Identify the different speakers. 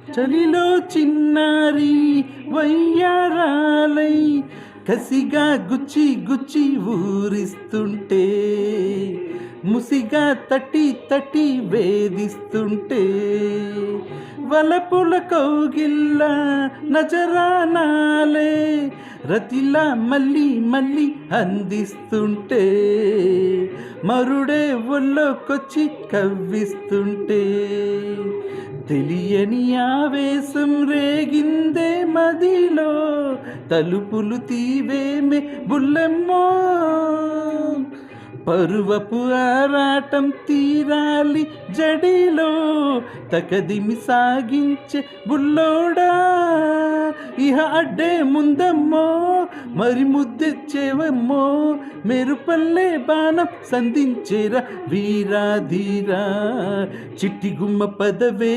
Speaker 1: చలిలో చిన్నారి వయ్యారాలై కసిగా గుచ్చి గుచ్చి ఊరిస్తుంటే ముసిగా తట్టి తట్టి వేధిస్తుంటే వలపుల కౌగిల్ల నజరానాలే రతిలా మళ్ళీ మళ్ళీ అందిస్తుంటే మరుడే ఒళ్ళోకొచ్చి కవ్విస్తుంటే తెలియని ఆవేశం రేగిందే మదిలో తలుపులు తీవేమే బుల్లెమ్మో పరువపు ఆరాటం తీరాలి జడిలో తకదిమి సాగించే బుల్లోడా ఇహ అడ్డే ముందమ్మో మరి ముద్దెచ్చేవమ్మో మెరుపల్లే బాణం సంధించేరా వీరా ధీరా చిట్టి గుమ్మ పదవే